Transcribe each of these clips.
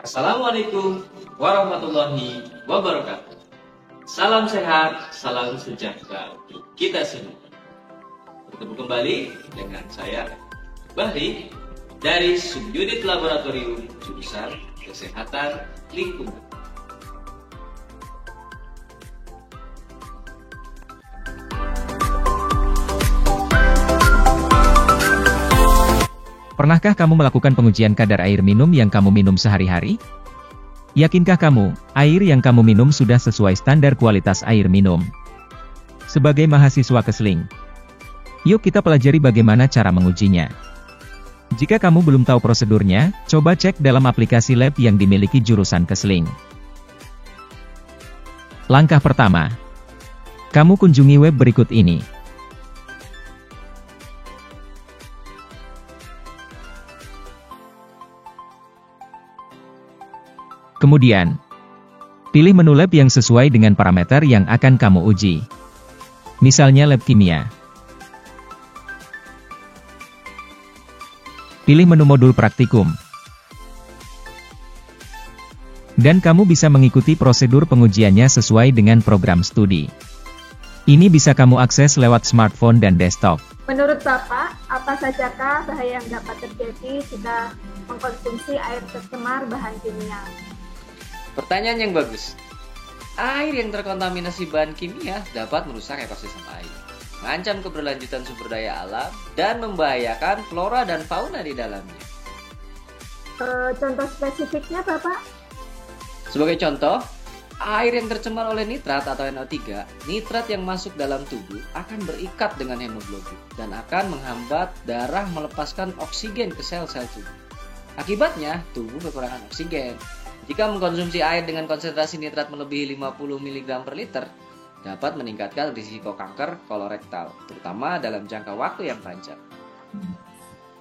Assalamualaikum warahmatullahi wabarakatuh. Salam sehat, salam sejahtera untuk kita semua. Bertemu kembali dengan saya, Bahri, dari Subunit Laboratorium Jurusan Kesehatan Lingkungan. Pernahkah kamu melakukan pengujian kadar air minum yang kamu minum sehari-hari? Yakinkah kamu, air yang kamu minum sudah sesuai standar kualitas air minum? Sebagai mahasiswa Kesling, yuk kita pelajari bagaimana cara mengujinya. Jika kamu belum tahu prosedurnya, coba cek dalam aplikasi lab yang dimiliki jurusan Kesling. Langkah pertama, kamu kunjungi web berikut ini. Kemudian, pilih menu lab yang sesuai dengan parameter yang akan kamu uji. Misalnya lab kimia. Pilih menu modul praktikum. Dan kamu bisa mengikuti prosedur pengujiannya sesuai dengan program studi. Ini bisa kamu akses lewat smartphone dan desktop. Menurut Bapak, apa sajakah bahaya yang dapat terjadi jika mengkonsumsi air tercemar bahan kimia? Pertanyaan yang bagus. Air yang terkontaminasi bahan kimia dapat merusak ekosistem air, mengancam keberlanjutan sumber daya alam, dan membahayakan flora dan fauna di dalamnya. Contoh spesifiknya, Bapak? Sebagai contoh, air yang tercemar oleh nitrat atau NO3, nitrat yang masuk dalam tubuh akan berikat dengan hemoglobin dan akan menghambat darah melepaskan oksigen ke sel-sel tubuh. Akibatnya, tubuh kekurangan oksigen. Jika mengkonsumsi air dengan konsentrasi nitrat melebihi 50 mg per liter, dapat meningkatkan risiko kanker kolorektal, terutama dalam jangka waktu yang panjang.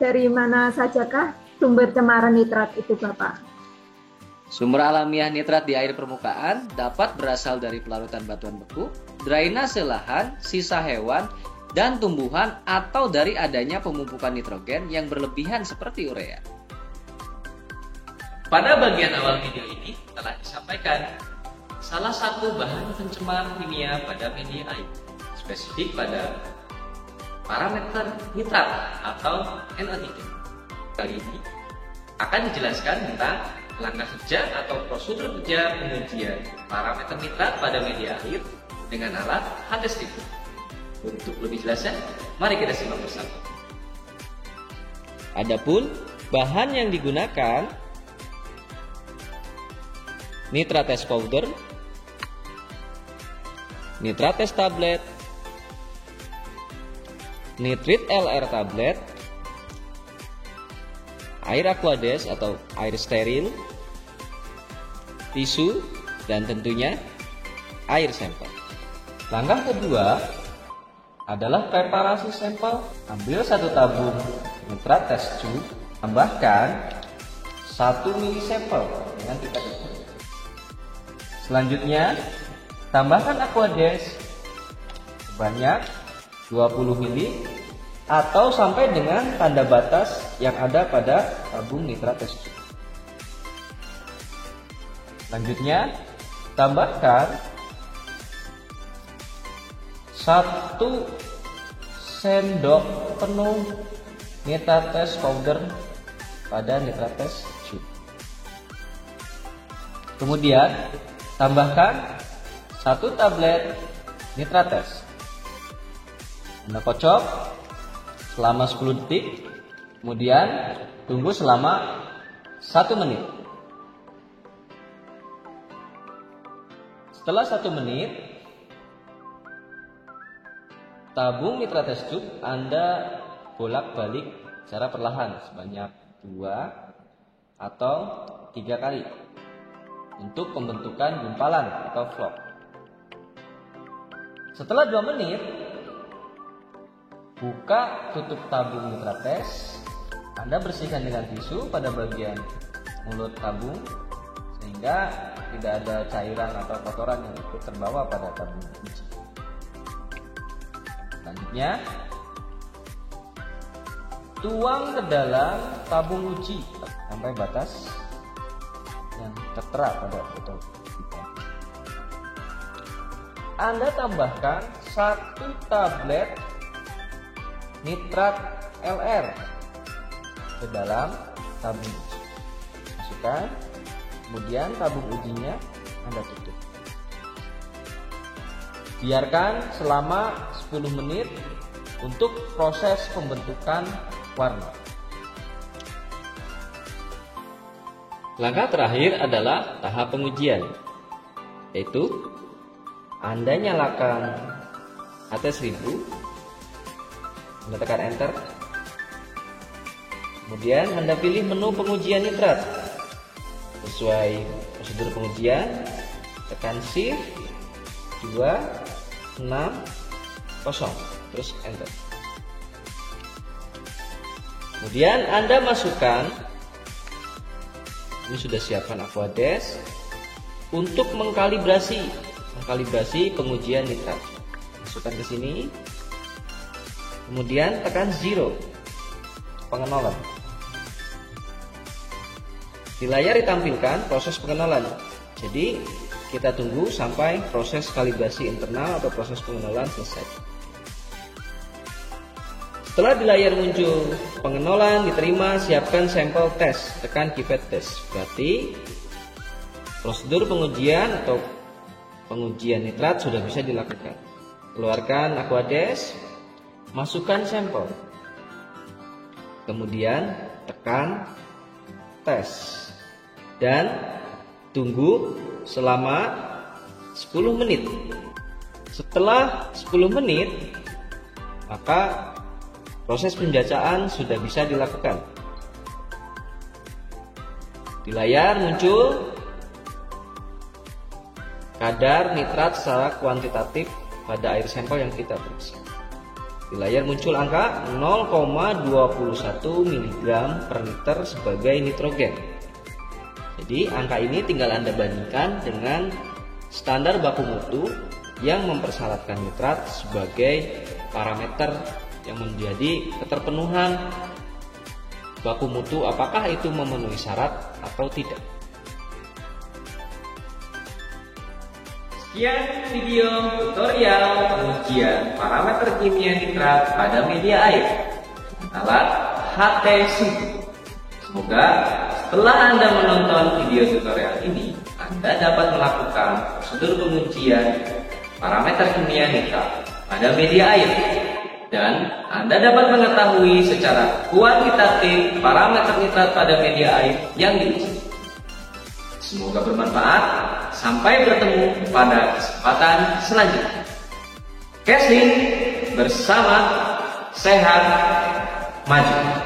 Dari mana sajakah sumber cemaran nitrat itu, Bapak? Sumber alamiah nitrat di air permukaan dapat berasal dari pelarutan batuan beku, drainase lahan, sisa hewan, dan tumbuhan, atau dari adanya pemupukan nitrogen yang berlebihan seperti urea. Pada bagian awal video ini telah disampaikan salah satu bahan pencemar kimia pada media air, spesifik pada parameter nitrat atau NO3. Kali ini akan dijelaskan tentang langkah kerja atau prosedur kerja pengujian parameter nitrat pada media air dengan alat HTSTIM. Untuk lebih jelasnya, mari kita simak bersama. Adapun bahan yang digunakan nitrates powder, nitrates tablet, nitrit LR tablet, air aquades atau air steril, tisu, dan tentunya air sampel. Langkah kedua adalah preparasi sampel. Ambil 1 tabung nitrat test tube, tambahkan 1 mili sampel dengan pipet itu. Selanjutnya, tambahkan aquades sebanyak 20 mili atau sampai dengan tanda batas yang ada pada tabung nitrat test tube. Selanjutnya, tambahkan 1 sendok penuh nitrates powder pada nitrates tube. Kemudian, tambahkan 1 tablet nitrates. Anda kocok selama 10 detik, kemudian tunggu selama 1 menit. Setelah 1 menit, tabung nitrates tube Anda bolak-balik secara perlahan sebanyak 2 atau 3 kali untuk pembentukan gumpalan atau vlog. Setelah 2 menit, buka tutup tabung nitrates. Anda bersihkan dengan tisu pada bagian mulut tabung sehingga tidak ada cairan atau kotoran yang ikut terbawa pada tabung uji. Selanjutnya, tuang ke dalam tabung uji sampai batas tertera pada foto. Anda tambahkan 1 tablet nitrat LR ke dalam tabung. Masukkan, kemudian tabung ujinya Anda tutup. Biarkan selama 10 menit untuk proses pembentukan warna. Langkah terakhir adalah tahap pengujian, yaitu Anda nyalakan HT1000, Anda tekan enter, kemudian Anda pilih menu pengujian nitrat. Sesuai prosedur pengujian, tekan shift 260, terus enter. Kemudian Anda masukkan, ini sudah siapkan Aquades untuk mengkalibrasi pengujian nitrat. Masukkan ke sini, kemudian tekan 0, pengenalan. Di layar ditampilkan proses pengenalan. Jadi kita tunggu sampai proses kalibrasi internal atau proses pengenalan selesai. Setelah di layar muncul pengenalan diterima, siapkan sampel tes, tekan pipet tes. Berarti prosedur pengujian atau pengujian nitrat sudah bisa dilakukan. Keluarkan Aquades, masukkan sampel, kemudian tekan tes dan tunggu selama 10 menit. Setelah 10 menit, maka proses penjajaan sudah bisa dilakukan. Di layar muncul kadar nitrat secara kuantitatif pada air sampel yang kita periksa. Di layar muncul angka 0,21 mg per liter sebagai nitrogen. Jadi angka ini tinggal Anda bandingkan dengan standar baku mutu yang mempersyaratkan nitrat sebagai parameter yang menjadi keterpenuhan baku mutu, apakah itu memenuhi syarat atau tidak. Sekian video tutorial pengujian parameter kimia nitrat pada media air alat HT1000. Semoga setelah Anda menonton video tutorial ini, Anda dapat melakukan prosedur pengujian parameter kimia nitrat pada media air, dan Anda dapat mengetahui secara kuantitatif parameter nitrat pada media air yang diuji. Semoga bermanfaat. Sampai bertemu pada kesempatan selanjutnya. Casing bersama sehat maju.